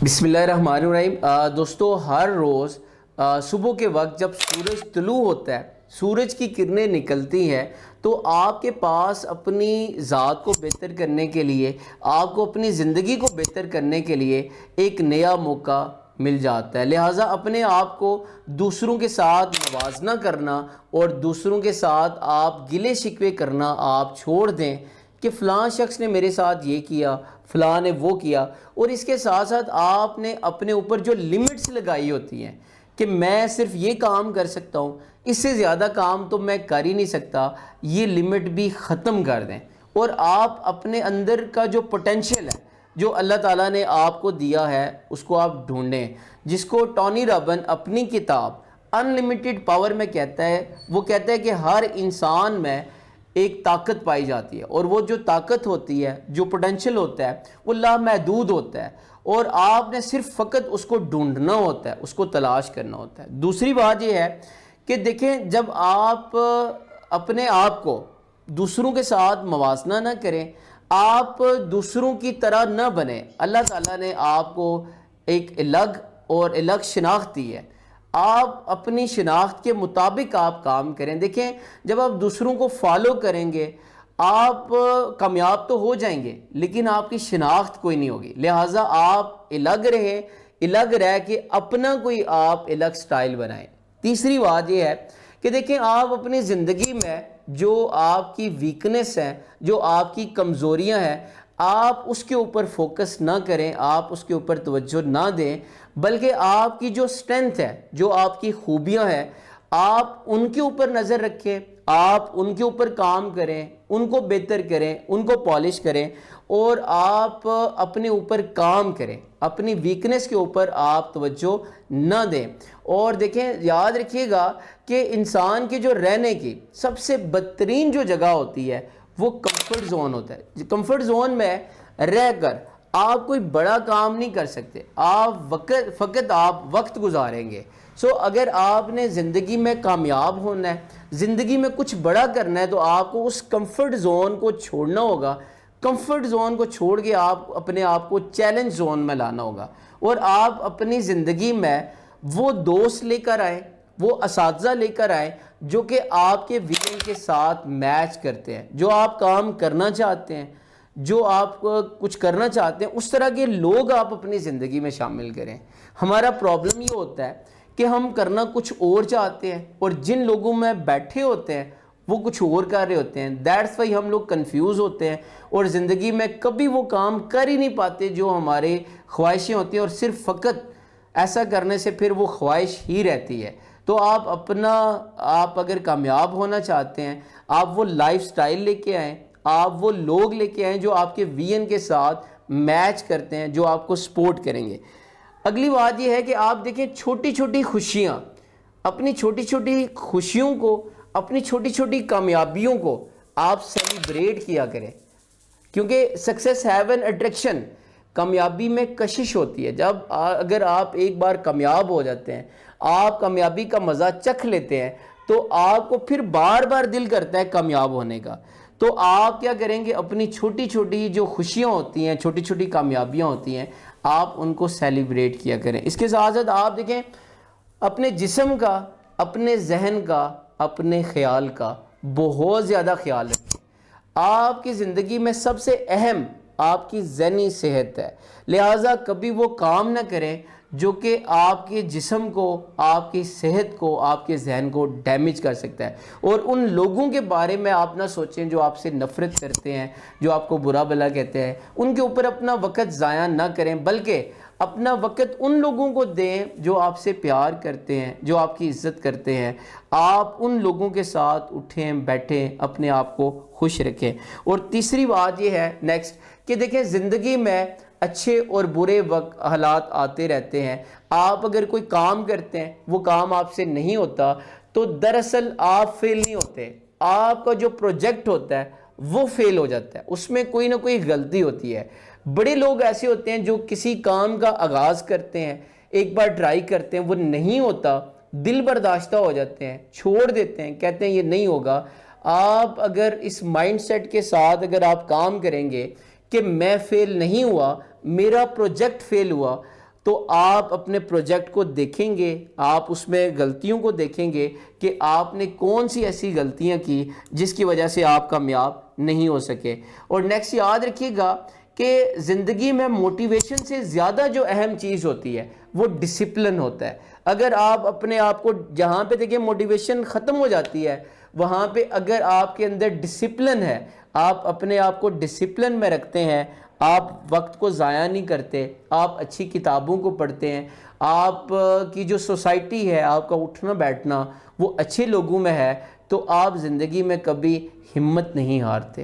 بسم اللہ الرحمن الرحیم۔ دوستو، ہر روز صبح کے وقت جب سورج طلوع ہوتا ہے، سورج کی کرنیں نکلتی ہیں، تو آپ کے پاس اپنی ذات کو بہتر کرنے کے لیے، آپ کو اپنی زندگی کو بہتر کرنے کے لیے ایک نیا موقع مل جاتا ہے۔ لہٰذا اپنے آپ کو دوسروں کے ساتھ موازنہ کرنا اور دوسروں کے ساتھ آپ گلے شکوے کرنا آپ چھوڑ دیں کہ فلاں شخص نے میرے ساتھ یہ کیا، فلاں نے وہ کیا، اور اس کے ساتھ ساتھ آپ نے اپنے اوپر جو لمٹس لگائی ہوتی ہیں کہ میں صرف یہ کام کر سکتا ہوں، اس سے زیادہ کام تو میں کر ہی نہیں سکتا، یہ لمٹ بھی ختم کر دیں اور آپ اپنے اندر کا جو پوٹینشیل ہے، جو اللہ تعالیٰ نے آپ کو دیا ہے، اس کو آپ ڈھونڈیں، جس کو ٹونی رابن اپنی کتاب انلمیٹڈ پاور میں کہتا ہے۔ وہ کہتا ہے کہ ہر انسان میں ایک طاقت پائی جاتی ہے، اور وہ جو طاقت ہوتی ہے، جو پوٹینشیل ہوتا ہے، وہ لامحدود ہوتا ہے، اور آپ نے صرف فقط اس کو ڈھونڈنا ہوتا ہے، اس کو تلاش کرنا ہوتا ہے۔ دوسری بات یہ ہے کہ دیکھیں، جب آپ اپنے آپ کو دوسروں کے ساتھ موازنہ نہ کریں، آپ دوسروں کی طرح نہ بنیں۔ اللہ تعالیٰ نے آپ کو ایک الگ شناخت دی ہے، آپ اپنی شناخت کے مطابق آپ کام کریں۔ دیکھیں، جب آپ دوسروں کو فالو کریں گے، آپ کامیاب تو ہو جائیں گے، لیکن آپ کی شناخت کوئی نہیں ہوگی۔ لہٰذا آپ الگ رہ کے اپنا کوئی آپ الگ سٹائل بنائیں۔ تیسری بات یہ ہے کہ دیکھیں، آپ اپنی زندگی میں جو آپ کی ویکنس ہیں، جو آپ کی کمزوریاں ہیں، آپ اس کے اوپر فوکس نہ کریں، آپ اس کے اوپر توجہ نہ دیں، بلکہ آپ کی جو سٹرینتھ ہے، جو آپ کی خوبیاں ہیں، آپ ان کے اوپر نظر رکھیں، آپ ان کے اوپر کام کریں، ان کو بہتر کریں، ان کو پالش کریں، اور آپ اپنے اوپر کام کریں، اپنی ویکنس کے اوپر آپ توجہ نہ دیں۔ اور دیکھیں، یاد رکھیے گا کہ انسان کے جو رہنے کی سب سے بدترین جو جگہ ہوتی ہے، وہ کمفرٹ زون ہوتا ہے۔ کمفرٹ زون میں رہ کر آپ کوئی بڑا کام نہیں کر سکتے، فقط آپ وقت گزاریں گے۔ اگر آپ نے زندگی میں کامیاب ہونا ہے، زندگی میں کچھ بڑا کرنا ہے، تو آپ کو اس کمفرٹ زون کو چھوڑنا ہوگا۔ کمفرٹ زون کو چھوڑ کے آپ اپنے آپ کو چیلنج زون میں لانا ہوگا، اور آپ اپنی زندگی میں وہ دوست لے کر آئیں، وہ اساتذہ لے کر آئیں جو کہ آپ کے ویژن کے ساتھ میچ کرتے ہیں، جو آپ کام کرنا چاہتے ہیں، جو آپ کچھ کرنا چاہتے ہیں، اس طرح کے لوگ آپ اپنی زندگی میں شامل کریں۔ ہمارا پرابلم یہ ہوتا ہے کہ ہم کرنا کچھ اور چاہتے ہیں، اور جن لوگوں میں بیٹھے ہوتے ہیں وہ کچھ اور کر رہے ہوتے ہیں۔ دیٹس وائی ہم لوگ کنفیوز ہوتے ہیں، اور زندگی میں کبھی وہ کام کر ہی نہیں پاتے جو ہمارے خواہشیں ہوتی ہیں، اور صرف فقط ایسا کرنے سے پھر وہ خواہش ہی رہتی ہے۔ تو آپ اگر کامیاب ہونا چاہتے ہیں، آپ وہ لائف سٹائل لے کے آئیں، آپ وہ لوگ لے کے آئیں جو آپ کے ویژن کے ساتھ میچ کرتے ہیں، جو آپ کو سپورٹ کریں گے۔ اگلی بات یہ ہے کہ آپ دیکھیں، چھوٹی چھوٹی خوشیاں، اپنی چھوٹی چھوٹی خوشیوں کو، اپنی چھوٹی چھوٹی کامیابیوں کو آپ سیلیبریٹ کیا کریں، کیونکہ سکسیس ہیو این اٹریکشن، کامیابی میں کشش ہوتی ہے۔ اگر آپ ایک بار کامیاب ہو جاتے ہیں، آپ کامیابی کا مزہ چکھ لیتے ہیں، تو آپ کو پھر بار بار دل کرتا ہے کامیاب ہونے کا۔ تو آپ کیا کریں گے، اپنی چھوٹی چھوٹی جو خوشیاں ہوتی ہیں، چھوٹی چھوٹی کامیابیاں ہوتی ہیں، آپ ان کو سیلیبریٹ کیا کریں۔ اس کے ساتھ ساتھ آپ دیکھیں، اپنے جسم کا، اپنے ذہن کا، اپنے خیال کا بہت زیادہ خیال رکھیں۔ آپ کی زندگی میں سب سے اہم آپ کی ذہنی صحت ہے، لہٰذا کبھی وہ کام نہ کریں جو کہ آپ کے جسم کو، آپ کی صحت کو، آپ کے ذہن کو ڈیمیج کر سکتا ہے۔ اور ان لوگوں کے بارے میں آپ نہ سوچیں جو آپ سے نفرت کرتے ہیں، جو آپ کو برا بھلا کہتے ہیں، ان کے اوپر اپنا وقت ضائع نہ کریں، بلکہ اپنا وقت ان لوگوں کو دیں جو آپ سے پیار کرتے ہیں، جو آپ کی عزت کرتے ہیں۔ آپ ان لوگوں کے ساتھ اٹھیں، بیٹھیں، اپنے آپ کو خوش رکھیں۔ اور تیسری بات یہ ہے نیکسٹ کہ دیکھیں، زندگی میں اچھے اور برے حالات آتے رہتے ہیں۔ آپ اگر کوئی کام کرتے ہیں، وہ کام آپ سے نہیں ہوتا، تو دراصل آپ فیل نہیں ہوتے، آپ کا جو پروجیکٹ ہوتا ہے وہ فیل ہو جاتا ہے، اس میں کوئی نہ کوئی غلطی ہوتی ہے۔ بڑے لوگ ایسے ہوتے ہیں جو کسی کام کا آغاز کرتے ہیں، ایک بار ٹرائی کرتے ہیں، وہ نہیں ہوتا، دل برداشتہ ہو جاتے ہیں، چھوڑ دیتے ہیں، کہتے ہیں یہ نہیں ہوگا۔ آپ اگر اس مائنڈ سیٹ کے ساتھ اگر آپ کام کریں گے کہ میں فیل نہیں ہوا، میرا پروجیکٹ فیل ہوا، تو آپ اپنے پروجیکٹ کو دیکھیں گے، آپ اس میں غلطیوں کو دیکھیں گے کہ آپ نے کون سی ایسی غلطیاں کی جس کی وجہ سے آپ کامیاب نہیں ہو سکے۔ اور نیکسٹ یاد رکھیے گا کہ زندگی میں موٹیویشن سے زیادہ جو اہم چیز ہوتی ہے وہ ڈسپلن ہوتا ہے۔ اگر آپ اپنے آپ کو، جہاں پہ دیکھیں موٹیویشن ختم ہو جاتی ہے، وہاں پہ اگر آپ کے اندر ڈسپلن ہے، آپ اپنے آپ کو ڈسپلن میں رکھتے ہیں، آپ وقت کو ضائع نہیں کرتے، آپ اچھی کتابوں کو پڑھتے ہیں، آپ کی جو سوسائٹی ہے، آپ کا اٹھنا بیٹھنا وہ اچھے لوگوں میں ہے، تو آپ زندگی میں کبھی ہمت نہیں ہارتے۔